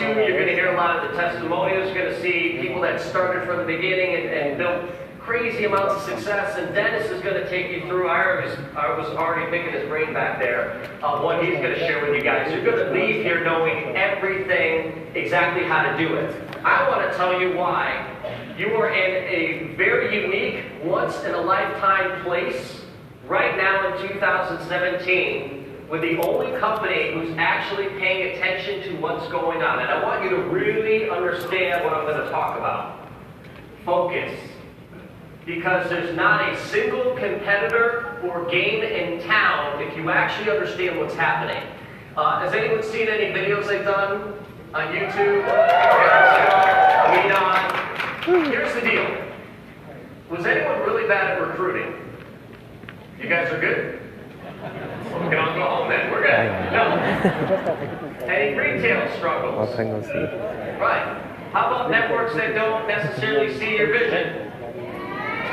round 2, you're going to hear a lot of the testimonials. You're going to see people that started from the beginning and built crazy amounts of success. And Dennis is going to take you through. I was already picking his brain back there, what he's going to share with you guys. You're going to leave here knowing everything, exactly how to do it. I want to tell you why. You are in a very unique, once-in-a-lifetime place right now in 2017 with the only company who's actually paying attention to what's going on. And I want you to really understand what I'm going to talk about. Focus. Because there's not a single competitor or game in town if you actually understand what's happening. Has anyone seen any videos they've done on YouTube? Here's the deal. Was anyone really bad at recruiting? You guys are good? Well, we can all go home then. We're good. No. Any retail struggles? Right. How about networks that don't necessarily see your vision?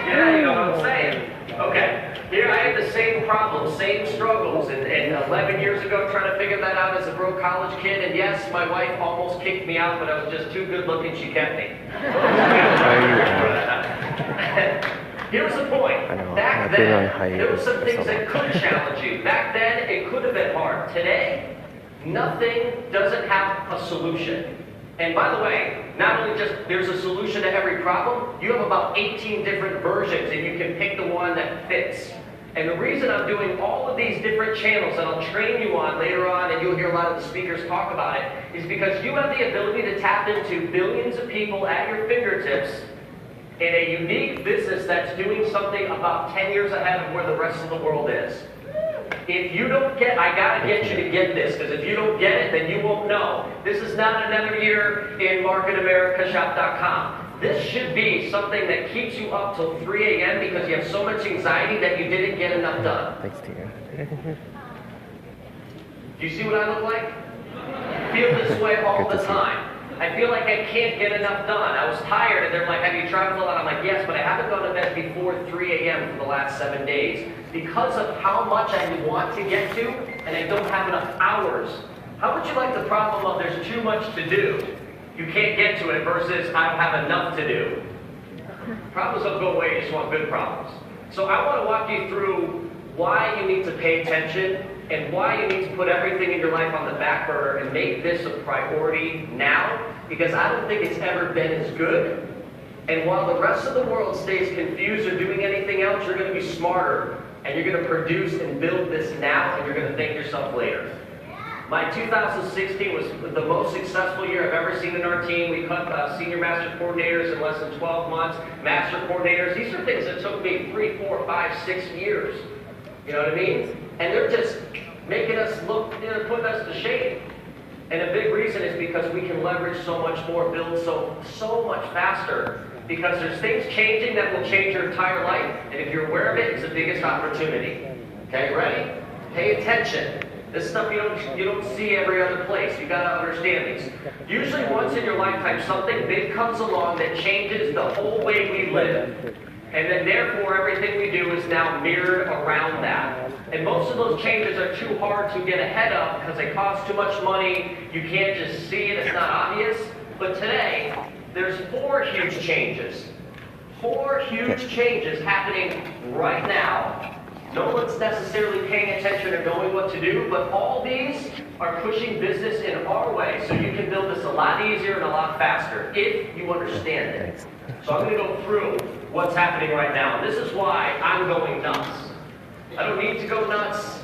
Yeah, you know what I'm saying. Okay. Here I had the same problems, same struggles, and 11 years ago trying to figure that out as a broke college kid, and yes, my wife almost kicked me out, but I was just too good looking, she kept me. Here's the point. Back then, there were some things that could challenge you. Back then, it could have been hard. Today, nothing doesn't have a solution. And by the way, not only just there's a solution to every problem, you have about 18 different versions, and you can pick the one that fits. And the reason I'm doing all of these different channels that I'll train you on later on, and you'll hear a lot of the speakers talk about it, is because you have the ability to tap into billions of people at your fingertips in a unique business that's doing something about 10 years ahead of where the rest of the world is. If you don't get, I gotta get you to get this, because if you don't get it, then you won't know. This is not another year in MarketAmericaShop.com. This should be something that keeps you up till 3 a.m. because you have so much anxiety that you didn't get enough done. Thanks to you. Do you see what I look like? I feel this way all the time. I feel like I can't get enough done. I was tired, and they're like, have you traveled a lot? I'm like, yes, but I haven't gone to bed before 3 a.m. for the last 7 days because of how much I want to get to, and I don't have enough hours. How would you like the problem of there's too much to do? You can't get to it versus I don't have enough to do. Problems don't go away, you just want good problems. So I want to walk you through why you need to pay attention and why you need to put everything in your life on the back burner and make this a priority now, because I don't think it's ever been as good. And while the rest of the world stays confused or doing anything else, you're going to be smarter, and you're going to produce and build this now, and you're going to thank yourself later. My 2016 was the most successful year I've ever seen in our team. We cut senior master coordinators in less than 12 months, master coordinators. These are things that took me 3, 4, 5, 6 years. You know what I mean? And they're just making us look, putting us to shame. And a big reason is because we can leverage so much more, build so much faster, because there's things changing that will change your entire life. And if you're aware of it, it's the biggest opportunity. Okay, ready? Pay attention. This stuff you don't see every other place. You gotta understand these. Usually once in your lifetime, something big comes along that changes the whole way we live. And then therefore everything we do is now mirrored around that. And most of those changes are too hard to get ahead of because they cost too much money. You can't just see it, it's not obvious. But today, there's 4 huge changes. 4 huge changes happening right now. No one's necessarily paying attention or knowing what to do, but all these are pushing business in our way so you can build this a lot easier and a lot faster if you understand it. So I'm going to go through what's happening right now. This is why I'm going nuts. I don't need to go nuts,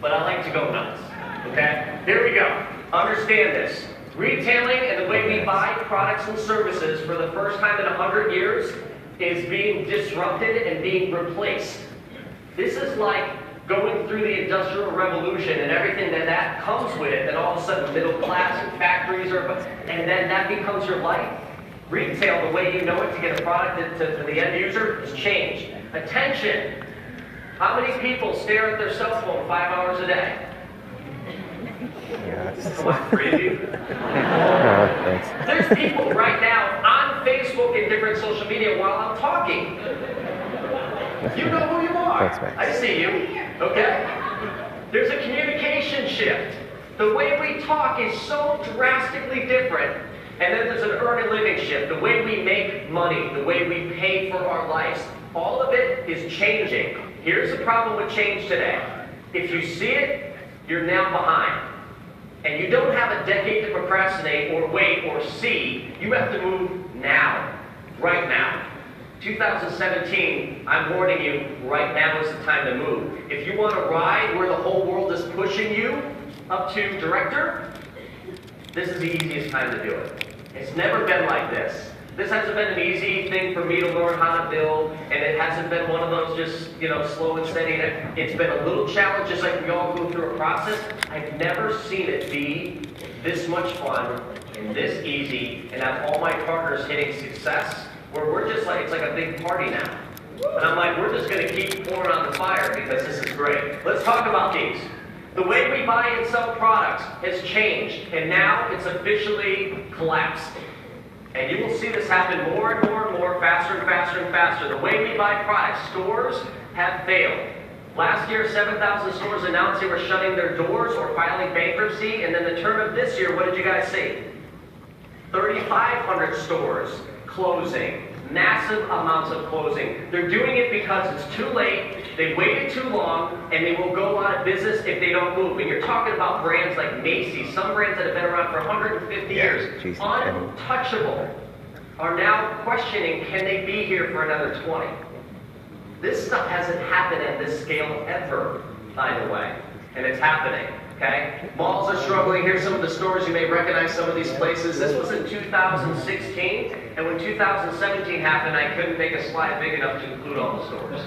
but I like to go nuts. Okay? Here we go. Understand this. Retailing and the way we buy products and services for the first time in 100 years is being disrupted and being replaced. This is like going through the Industrial Revolution and everything that comes with it, and all of a sudden middle class and factories are, and then that becomes your life. Retail, the way you know it to get a product to the end user, has changed. Attention! How many people stare at their cell phone 5 hours a day? Yes. Come on, 3 of you. Thanks. There's people right now on Facebook and different social media while I'm talking. You know who you are. Thanks, Max. I see you. Okay? There's a communication shift. The way we talk is so drastically different. And then there's an earn a living shift. The way we make money, the way we pay for our lives, all of it is changing. Here's the problem with change today. If you see it, you're now behind. And you don't have a decade to procrastinate or wait or see. You have to move now, right now. 2017, I'm warning you, right now is the time to move. If you want to ride where the whole world is pushing you up to director, this is the easiest time to do it. It's never been like this. This hasn't been an easy thing for me to learn how to build, and it hasn't been one of those just, slow and steady. It's been a little challenge, just like we all go through a process. I've never seen it be this much fun and this easy, and have all my partners hitting success, where we're just like, it's like a big party now. And I'm like, we're just going to keep pouring on the fire because this is great. Let's talk about these. The way we buy and sell products has changed, and now it's officially collapsed. And you will see this happen more and more and more, faster and faster and faster. The way we buy products, stores have failed. Last year, 7,000 stores announced they were shutting their doors or filing bankruptcy, and then the turn of this year, what did you guys see? 3,500 stores closing. Massive amounts of closing. They're doing it because it's too late, they waited too long, and they will go out of business if they don't move. And you're talking about brands like Macy's, some brands that have been around for 150 years, untouchable, are now questioning, can they be here for another 20? This stuff hasn't happened at this scale ever, by the way, and it's happening. Okay? Malls are struggling. Here's some of the stores. You may recognize some of these places. This was in 2016, and when 2017 happened, I couldn't make a slide big enough to include all the stores.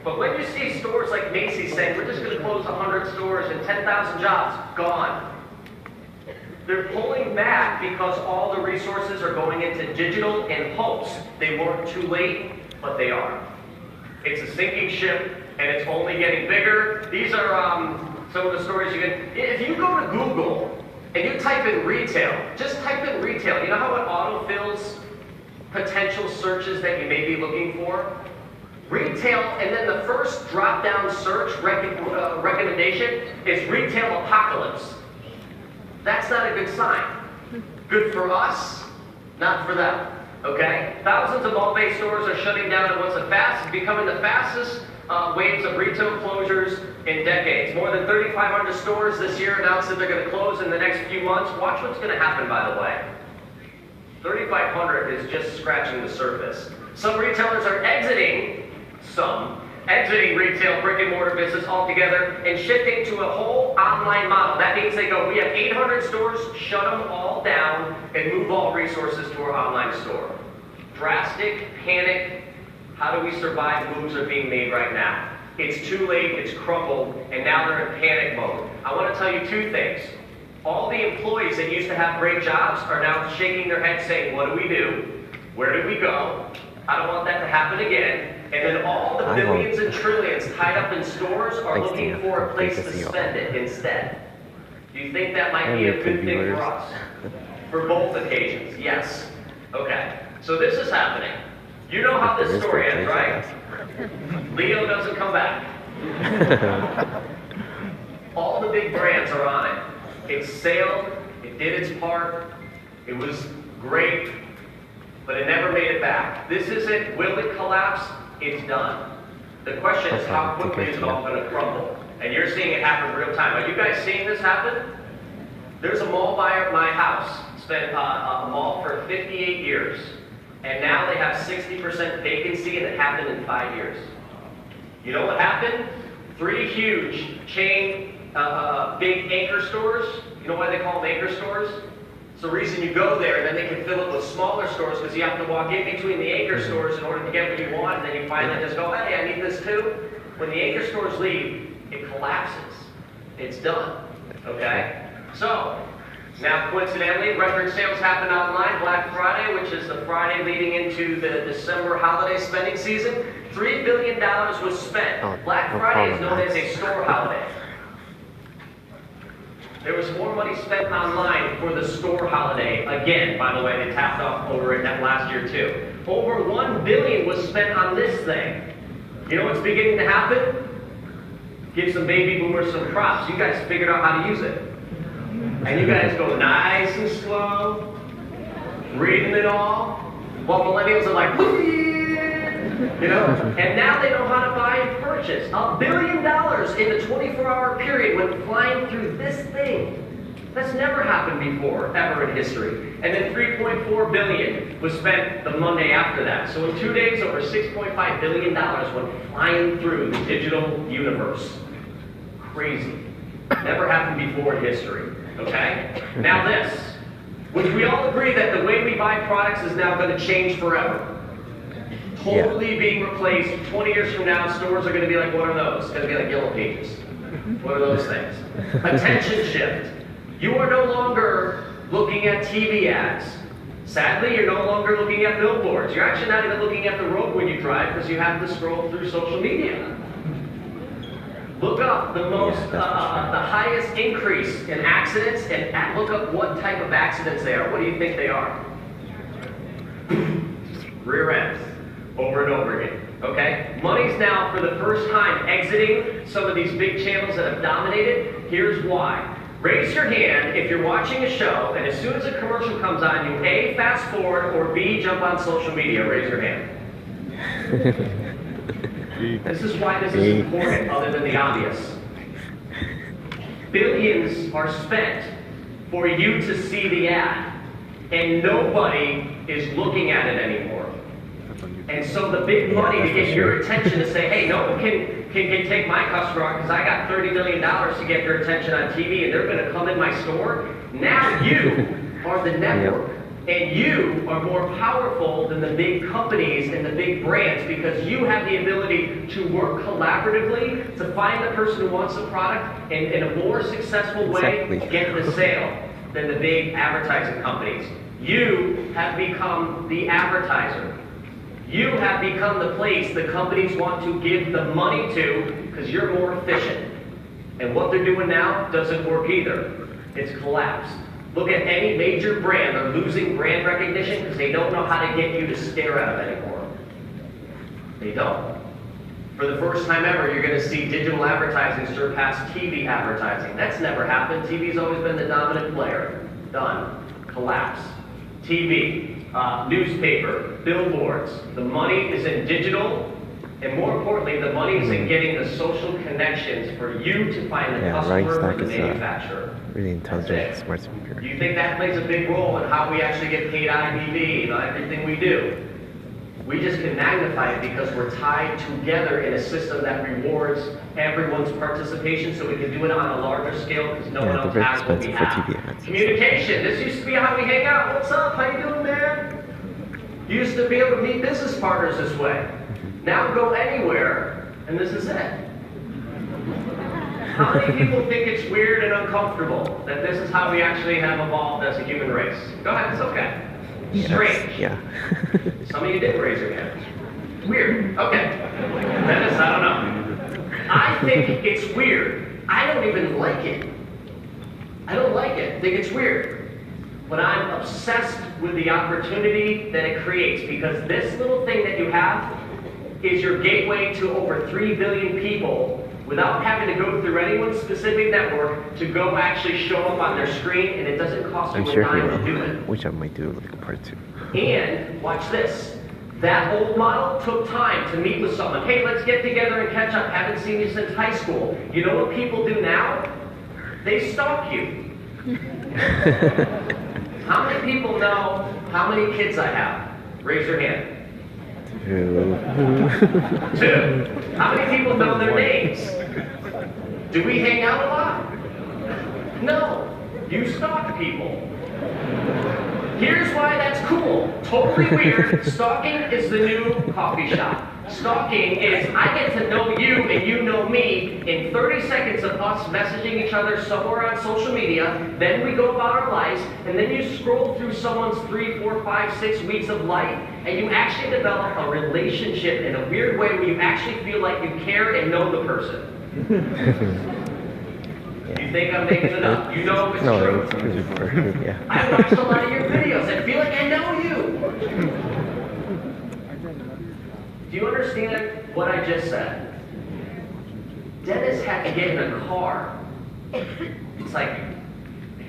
But when you see stores like Macy's saying, we're just going to close 100 stores and 10,000 jobs, gone. They're pulling back because all the resources are going into digital in hopes they weren't too late, but they are. It's a sinking ship, and it's only getting bigger. These are some of the stories you can. If you go to Google and you type in retail, just type in retail. You know how it autofills potential searches that you may be looking for? Retail, and then the first drop-down search recommendation is retail apocalypse. That's not a good sign. Good for us, not for them. Okay? Thousands of mall-based stores are shutting down, and what's becoming the fastest waves of retail closures in decades. More than 3,500 stores this year announced that they're going to close in the next few months. Watch what's going to happen, by the way. 3,500 is just scratching the surface. Some retailers are exiting retail brick and mortar business altogether and shifting to a whole online model. That means they go, we have 800 stores, shut them all down, and move all resources to our online store. Drastic, panic, how do we survive moves are being made right now. It's too late, it's crumbled, and now they're in panic mode. I want to tell you two things. All the employees that used to have great jobs are now shaking their heads saying, what do we do? Where do we go? I don't want that to happen again. And then all the billions and trillions tied up in stores are looking for a place to spend it instead. Do you think that might be a good thing for us? For both occasions, yes. Okay, so this is happening. You know how this story ends, right? Leo doesn't come back. All the big brands are on it. It sailed, it did its part, it was great, but it never made it back. This isn't, will it collapse? It's done. The question is, how quickly is it all going to crumble? And you're seeing it happen real time. Are you guys seeing this happen? There's a mall buyer at my house, spent a mall for 58 years, and now they have 60% vacancy, and it happened in 5 years. You know what happened? 3 huge chain, big anchor stores. You know why they call them anchor stores? It's the reason you go there, and then they can fill it with smaller stores, because you have to walk in between the anchor stores in order to get what you want, and then you finally just go, hey, I need this too. When the anchor stores leave, it collapses. It's done. Okay? So, now coincidentally, record sales happened online Black Friday, which is the Friday leading into the December holiday spending season. $3 billion was spent. Black Friday is known as a store holiday. There was more money spent online for the store holiday. Again, by the way, they tapped off over it that last year too. Over $1 billion was spent on this thing. You know what's beginning to happen? Give some baby boomers some props. You guys figured out how to use it. And you guys go nice and slow, reading it all, while millennials are like, you know? And now they know how to buy and purchase. $1 billion in a 24-hour period went flying through this thing. That's never happened before, ever in history. And then $3.4 billion was spent the Monday after that. So in 2 days, over $6.5 billion went flying through the digital universe. Crazy. Never happened before in history. Okay? Now this, which we all agree that the way we buy products is now going to change forever. Totally being replaced. 20 years from now, stores are going to be like, what are those? It's going to be like Yellow Pages. What are those things? Attention shift. You are no longer looking at TV ads. Sadly, you're no longer looking at billboards. You're actually not even looking at the road when you drive because you have to scroll through social media. Look up the highest increase in accidents and look up what type of accidents they are. What do you think they are? Rear ends. Over and over again. Okay? Money's now, for the first time, exiting some of these big channels that have dominated. Here's why. Raise your hand if you're watching a show and as soon as a commercial comes on, you A, fast forward, or B, jump on social media. Raise your hand. This is why this is important, other than the obvious. Billions are spent for you to see the ad, and nobody is looking at it anymore. And so the big money to get your attention to say, hey, no one can take my customer on because I got $30 million to get their attention on TV and they're going to come in my store. Now you are the network. And you are more powerful than the big companies and the big brands because you have the ability to work collaboratively to find the person who wants the product and in a more successful way get the sale than the big advertising companies. You have become the advertiser. You have become the place the companies want to give the money to because you're more efficient. And what they're doing now doesn't work either. It's collapsed. Look at any major brand. They're losing brand recognition because they don't know how to get you to stare at them anymore. They don't. For the first time ever, you're going to see digital advertising surpass TV advertising. That's never happened. TV's always been the dominant player. Done. Collapse. TV. Newspaper, billboards. The money is in digital, and more importantly, the money is in getting the social connections for you to find the customer or the manufacturer. Really intelligent, smart speaker. Do you think that plays a big role in how we actually get paid IBV, everything we do? We just can magnify it because we're tied together in a system that rewards everyone's participation so we can do it on a larger scale because no one else has what we have. Communication. This used to be how we hang out. What's up? How you doing, man? You used to be able to meet business partners this way. Now go anywhere, and this is it. How many people think it's weird and uncomfortable that this is how we actually have evolved as a human race? Go ahead, it's okay. Strange. Yeah. Some of you did raise your hands. Weird. Okay. Dennis, I don't know. I think it's weird. I don't even like it. I don't like it. I think it's weird. But I'm obsessed with the opportunity that it creates because this little thing that you have is your gateway to over 3 billion people without having to go through anyone's specific network to go actually show up on their screen, and it doesn't cost you a dime to do it. Which I might do like a part 2. And watch this. That old model took time to meet with someone. Hey, let's get together and catch up. Haven't seen you since high school. You know what people do now? They stalk you. How many people know how many kids I have? Raise your hand. 2. How many people know their names? Do we hang out a lot? No. You stalk people. Here's why that's cool. Totally weird. Stalking is the new coffee shop. Stalking is I get to know you and you know me in 30 seconds of us messaging each other somewhere on social media. Then we go about our lives, and then you scroll through someone's 3, 4, 5, 6 weeks of life, and you actually develop a relationship in a weird way where you actually feel like you care and know the person. You think I'm making it up? You know it's true. It's true. Yeah. I watched a lot of your videos. I feel like I know you. Do you understand what I just said? Dennis had to get in a car. It's like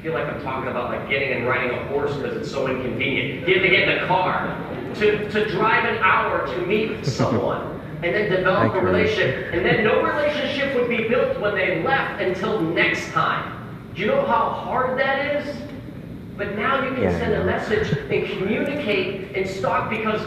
feel like I'm talking about like getting and riding a horse because it's so inconvenient. You have to get in the car to drive an hour to meet someone and then develop a relationship. And then no relationship would be built when they left until next time. Do you know how hard that is? But now you can send a message and communicate and stalk because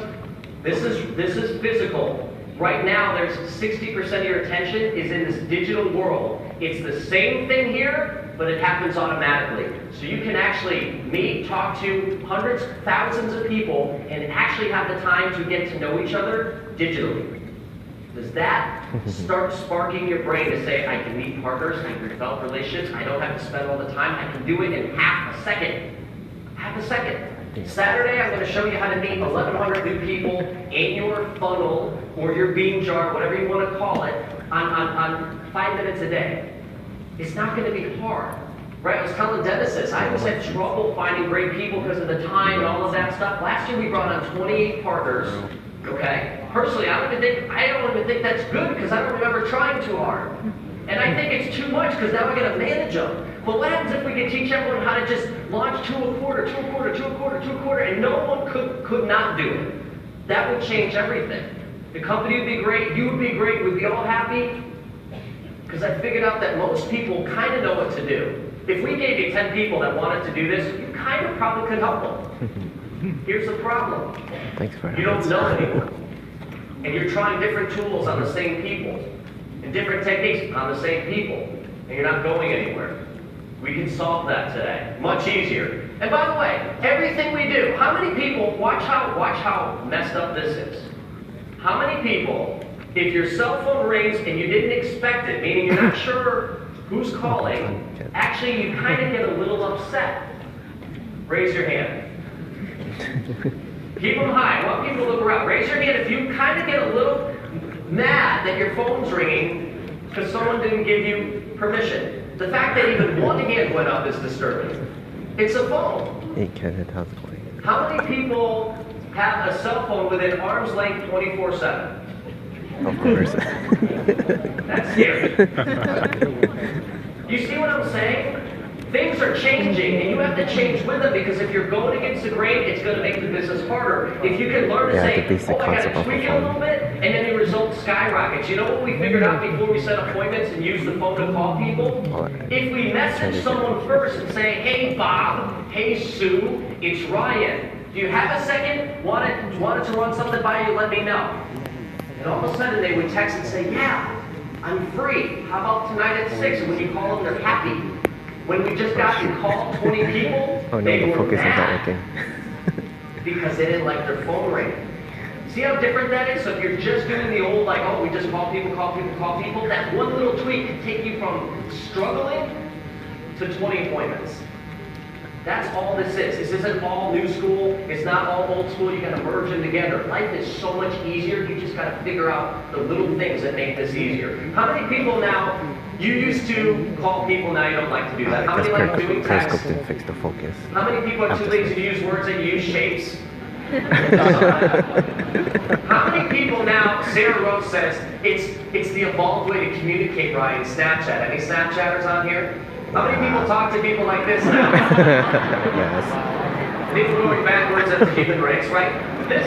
this is physical. Right now, there's 60% of your attention is in this digital world. It's the same thing here, but it happens automatically. So you can actually meet, talk to hundreds, thousands of people, and actually have the time to get to know each other digitally. Does that start sparking your brain to say, I can meet partners, I can develop relationships, I don't have to spend all the time, I can do it in half a second. Half a second. Saturday, I'm going to show you how to meet 1,100 new people in your funnel or your bean jar, whatever you want to call it, on 5 minutes a day. It's not going to be hard, right? I was telling Dennis this. I always had trouble finding great people because of the time and all of that stuff. Last year, we brought on 28 partners. Okay. Personally, I don't even think that's good because I don't remember trying too hard. And I think it's too much because now I got to manage them. But what happens if we could teach everyone how to just launch 2 a quarter, 2 a quarter, 2 a quarter, 2 a quarter, and no one could not do it? That would change everything. The company would be great, you would be great, we'd be all happy. Because I figured out that most people kind of know what to do. If we gave you 10 people that wanted to do this, you kind of probably could help them. Here's the problem. Thanks for You don't know anyone. And you're trying different tools on the same people. And different techniques on the same people. And you're not going anywhere. We can solve that today. Much easier. And by the way, everything we do, how many people, watch how messed up this is. How many people, if your cell phone rings and you didn't expect it, meaning you're not sure who's calling, actually you kind of get a little upset? Raise your hand. Keep them high. I want people to look around. Raise your hand if you kind of get a little mad that your phone's ringing because someone didn't give you permission. The fact that even one hand went up is disturbing. It's a phone. Hey Kenneth, how's it going? How many people have a cell phone within arm's length 24/7? Of course. That's scary. You see what I'm saying? Things are changing, and you have to change with them because if you're going against the grain, it's going to make the business harder. If you can learn to say, oh, I got to tweak it a little bit, and then the result skyrockets. You know what we figured out before we set appointments and use the phone to call people? If we message someone first and say, hey, Bob, hey, Sue, it's Ryan. Do you have a second? Wanted to run something by you? Let me know. And all of a sudden, they would text and say, yeah, I'm free. How about tonight at 6? And when you call them, they're happy. When we just got to call 20 people, oh no, they the were focus is not mad working. because they didn't like their phone ring. See how different that is? So if you're just doing the old, like, oh, we just call people, that one little tweak can take you from struggling to 20 appointments. That's all this is. This isn't all new school. It's not all old school. You got to merge them together. Life is so much easier. You just got to figure out the little things that make this easier. How many people now, you used to call people, now you don't like to do that. How many like doing text? Periscope didn't fix the focus. How many people are too lazy to use words and use shapes? How many people now, Sarah Rose says, it's the evolved way to communicate, Ryan, Snapchat. Any Snapchatters on here? How many people talk to people like this now? Yes. People going backwards at the human race, right? This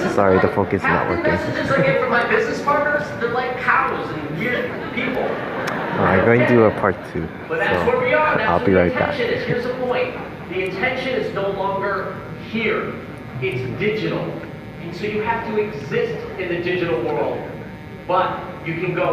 is Sorry, like, the focus is not working. half the messages I get from my business partners, they're like cows and weird people. I'm going to do a part 2. But that's where we are. That's I'll be where right the back. intention is. Here's the point. The intention is no longer here. It's digital. And so you have to exist in the digital world. But you can go